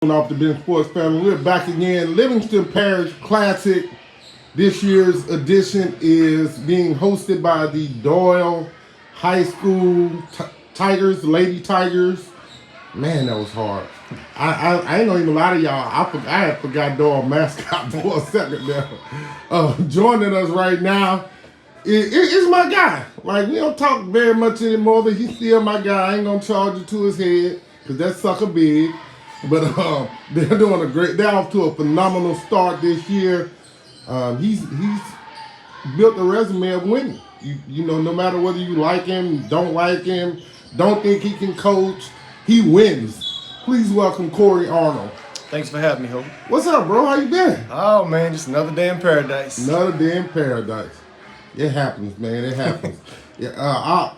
Off the Bench Sports family. We're back again. Livingston Parish Classic. This year's edition is being hosted by the Doyle High School Tigers, Lady Tigers. Man, that was hard. I ain't gonna even lie to y'all. I had forgot Doyle mascot for a second there. Joining us right now is my guy. Like, we don't talk very much anymore, but he's still my guy. I ain't gonna charge it to his head because that sucker big. But they're doing a great. They're off to a phenomenal start this year. He's built a resume of winning. You know, no matter whether you like him, don't like him, don't think he can coach, he wins. Please welcome Korey Arnold. Thanks for having me, Hope. What's up, bro? How you been? Oh man, just another day in paradise. Another day in paradise. It happens, man. It happens. Yeah.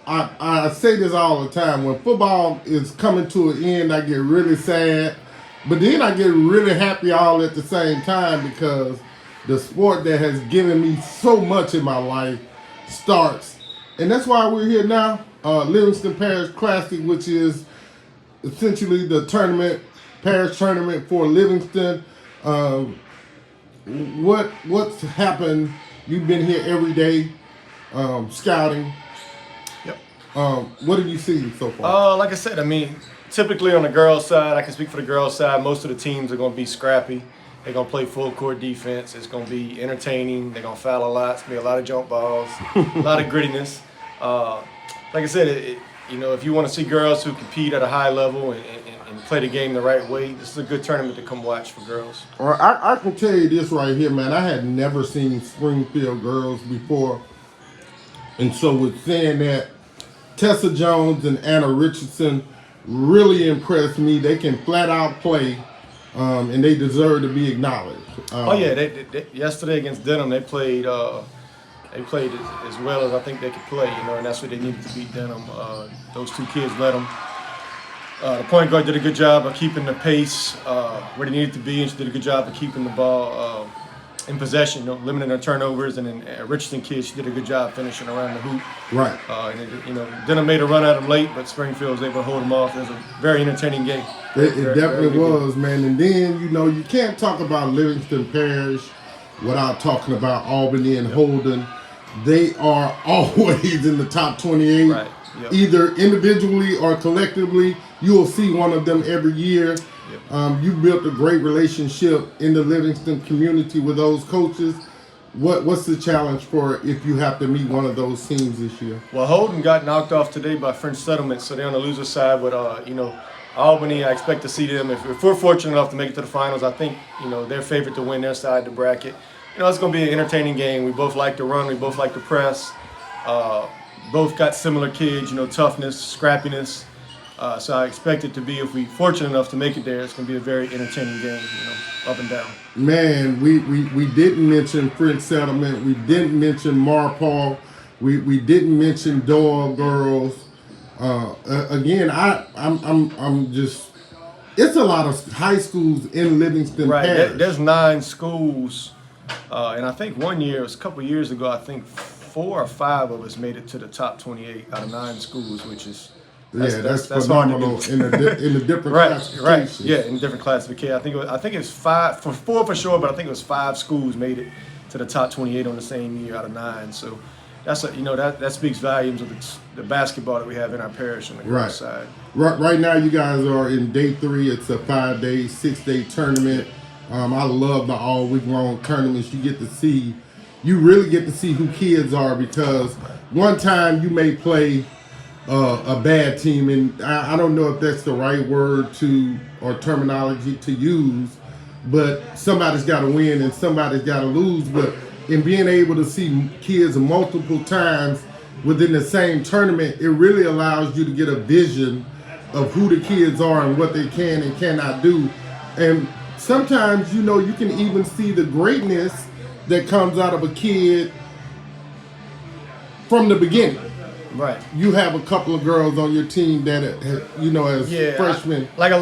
I say this all the time. When football is coming to an end, I get really sad. But then I get really happy all at the same time because the sport that has given me so much in my life starts. And that's why we're here now. Livingston Parish Classic, which is essentially the parish tournament for Livingston. What's happened? You've been here every day scouting. What have you seen so far? Like I said, I mean, typically on the girls' side, I can speak for the girls' side, most of the teams are going to be scrappy. They're going to play full court defense. It's going to be entertaining. They're going to foul a lot. It's going to be a lot of jump balls, a lot of grittiness. Like I said, if you want to see girls who compete at a high level and play the game the right way, this is a good tournament to come watch for girls. Well, I can tell you this right here, man. I had never seen Springfield girls before. And so with saying that, Tessa Jones and Anna Richardson really impressed me. They can flat out play, and they deserve to be acknowledged. They yesterday against Denham, they played as well as I think they could play, and that's what they needed to beat Denham. Those two kids let them. The point guard did a good job of keeping the pace where they needed to be, and she did a good job of keeping the ball in possession, limiting her turnovers. And then Richardson kid, she did a good job finishing around the hoop. Right. Denham made a run at them late, but Springfield was able to hold them off. It was a very entertaining game. It definitely was, man. And then, you can't talk about Livingston Parish without talking about Albany and Holden. They are always in the top 28. Right. Yep. Either individually or collectively. You will see one of them every year. Yep. You built a great relationship in the Livingston community with those coaches. What's the challenge for if you have to meet one of those teams this year? Well, Holden got knocked off today by French Settlement, so they're on the loser side. But Albany, I expect to see them. If we're fortunate enough to make it to the finals, I think they're favored to win their side of the bracket. It's going to be an entertaining game. We both like to run. We both like to press. Both got similar kids. Toughness, scrappiness. So I expect it to be, if we're fortunate enough to make it there, it's going to be a very entertaining game, up and down. Man, we didn't mention French Settlement. We didn't mention Marpaw. We didn't mention Doyle girls. Again, I'm just. It's a lot of high schools in Livingston Parish. Right. There's 9 schools, and I think one year, it was a couple years ago, I think 4 or 5 of us made it to the top 28 out of 9 schools, which is. That's phenomenal in a different classification. Right, yeah, in different classification. I think it was 5 for 4 for sure, but I think it was 5 schools made it to the top 28 on the same year out of 9. So that's that speaks volumes of the basketball that we have in our parish on the girls' side. Right now, you guys are in day 3. It's a 5-day, 6-day tournament. I love the all week long tournaments. You really get to see who kids are, because one time you may play a bad team, and I don't know if that's the right word or terminology to use, but somebody's got to win and somebody's got to lose. But in being able to see kids multiple times within the same tournament, it really allows you to get a vision of who the kids are and what they can and cannot do. And sometimes, you can even see the greatness that comes out of a kid from the beginning. Right. You have a couple of girls on your team that, as freshmen. Like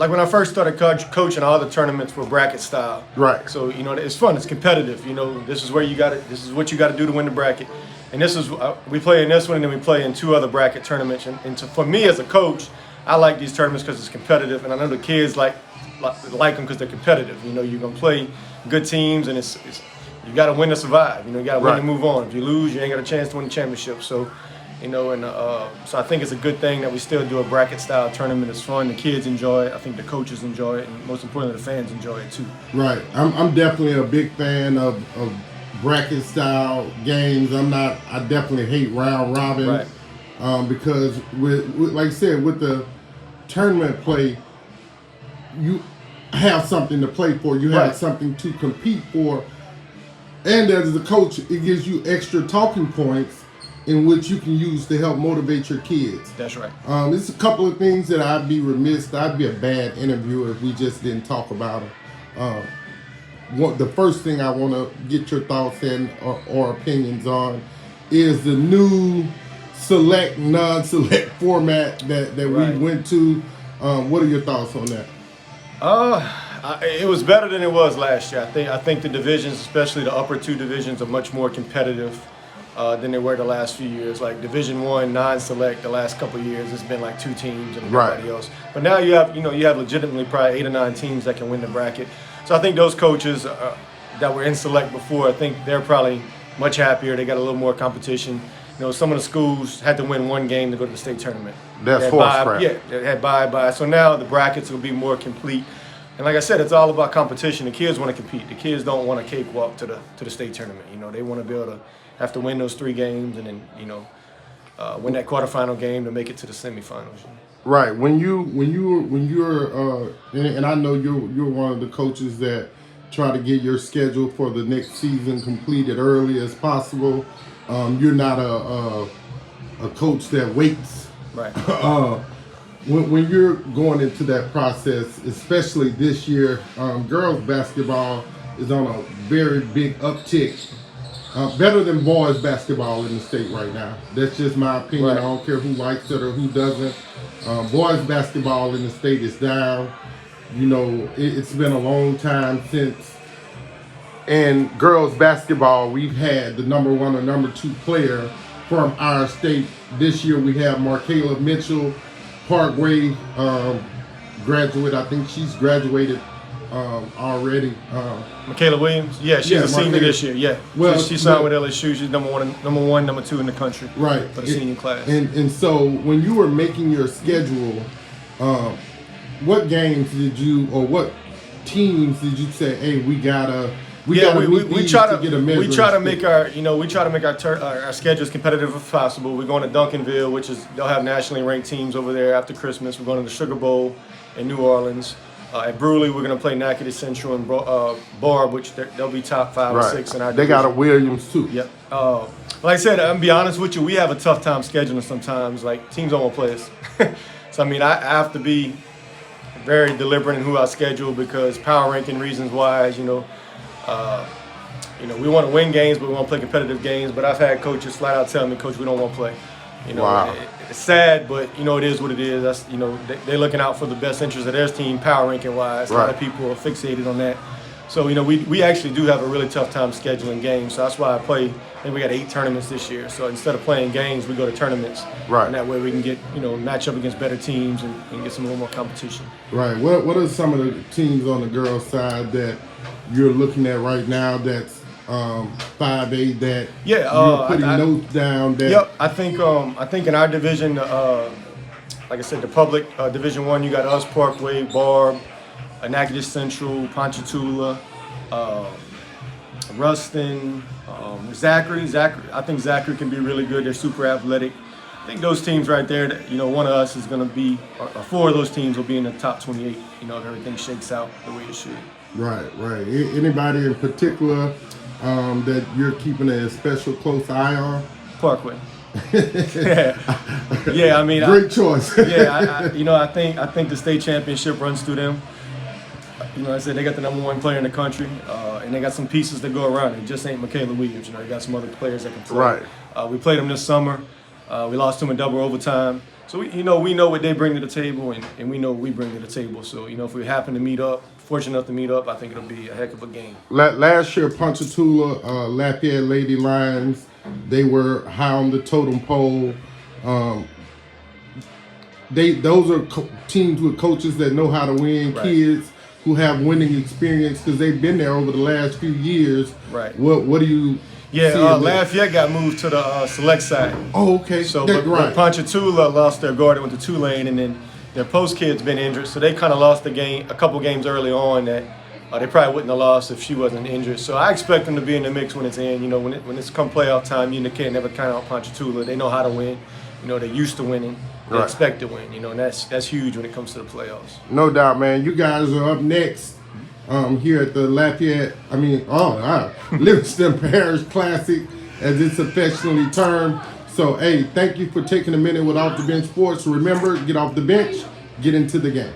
when I first started coaching, all the tournaments were bracket style. Right. So it's fun. It's competitive. This is where you got it. This is what you got to do to win the bracket. And this is we play in this one, and then we play in 2 other bracket tournaments. And for me as a coach, I like these tournaments because it's competitive, and I know the kids like them because they're competitive. You know, you're gonna play good teams, and it's you got to win to survive. You know, you got to win to move on. If you lose, you ain't got a chance to win the championship. So, you know, and so I think it's a good thing that we still do a bracket style tournament. It's fun. The kids enjoy it. I think the coaches enjoy it, and most importantly, the fans enjoy it too. Right. I'm definitely a big fan of bracket style games. I definitely hate round robin. Right. Because with like I said, with the tournament play, you have something to play for. You have something to compete for. And as a coach, it gives you extra talking points in which you can use to help motivate your kids. That's right. There's a couple of things that I'd be remiss. I'd be a bad interviewer if we just didn't talk about them. The first thing I want to get your thoughts and or opinions on is the new select, non-select format that we went to. What are your thoughts on that? It was better than it was last year. I think the divisions, especially the upper two divisions, are much more competitive than they were the last few years. Like Division I, non-select, the last couple of years, it's been like 2 teams and everybody else. But now you have legitimately probably 8 or 9 teams that can win the bracket. So I think those coaches that were in select before, I think they're probably much happier. They got a little more competition. You know, some of the schools had to win 1 game to go to the state tournament. That's force crap. Yeah, they had bye. So now the brackets will be more complete. And like I said, it's all about competition. The kids want to compete. The kids don't want a cakewalk to the state tournament. You know, they want to be able to have to win those 3 games and then, you know, win that quarterfinal game to make it to the semifinals. Right. When you're and I know you're one of the coaches that try to get your schedule for the next season completed early as possible. You're not a coach that waits. Right. When you're going into that process, especially this year, girls basketball is on a very big uptick. Better than boys basketball in the state right now. That's just my opinion. Right. I don't care who likes it or who doesn't. Boys basketball in the state is down. You know, it's been a long time since. And girls basketball, we've had the number 1 or number 2 player from our state. This year we have Markayla Mitchell, Parkway graduate. I think she's graduated already. Michaela Williams, she's a senior this year. Yeah, well, she signed with LSU. She's number one, number 2 in the country. Right, for the senior class. And so when you were making your schedule, what games did you or what teams did you say, hey, we try to make our schedules competitive as possible. We're going to Duncanville, they'll have nationally ranked teams over there after Christmas. We're going to the Sugar Bowl in New Orleans. At Bruley, we're going to play Natchitoches Central and Barb, which they'll be top 5 or 6 in our division. They got a Williams too. Yep. Like I said, I'm gonna be honest with you, we have a tough time scheduling sometimes. Like teams don't want to play us. So I mean, I have to be very deliberate in who I schedule because power ranking reasons wise, we want to win games, but we want to play competitive games. But I've had coaches flat out tell me, Coach, we don't want to play. Wow. It's sad, but it is what it is. That's they're looking out for the best interest of their team, power ranking wise. Right. A lot of people are fixated on that. So we actually do have a really tough time scheduling games. So that's why I play. I think we got 8 tournaments this year. So instead of playing games, we go to tournaments. Right. And that way we can get match up against better teams and get some little more competition. Right. What are some of the teams on the girls' side that you're looking at right now that's 5A that you're putting notes down? Yep. I think in our division, like I said, the public Division I, you got us, Parkway, Barb, Natchitoches Central, Ponchatoula, Ruston, Zachary. I think Zachary can be really good. They're super athletic. I think those teams right there, one of us is going to be, or 4 of those teams will be in the top 28, if everything shakes out the way it should. Right. Anybody in particular that you're keeping a special close eye on? Parkway. Yeah, I mean, great choice. I think the state championship runs through them. I said they got the number 1 player in the country, and they got some pieces that go around. It just ain't Michaela Williams. They got some other players that can play. Right. We played them this summer. We lost them in double overtime. So we know what they bring to the table, and we know what we bring to the table. So if we happen to meet up, fortunate enough to meet up, I think it'll be a heck of a game. Last year, Ponchatoula, Lafayette Lady Lions, they were high on the totem pole. those are teams with coaches that know how to win, Right. kids who have winning experience because they've been there over the last few years. Right. What do you? Yeah, see in there? Lafayette got moved to the select side. Oh, okay. So, That's but right. Ponchatoula lost their guard and went to Tulane, and then their post kid's been injured, so they kind of lost the game, a couple games early on that they probably wouldn't have lost if she wasn't injured. So I expect them to be in the mix when it's in. You know, when it's come playoff time, you can't never count out Ponchatoula. They know how to win. You know, they're used to winning. They Right. expect to win. You know, and that's huge when it comes to the playoffs. No doubt, man. You guys are up next here at the Livingston Parish Classic, as it's affectionately termed. So, hey, thank you for taking a minute with Off the Bench Sports. Remember, get off the bench, get into the game.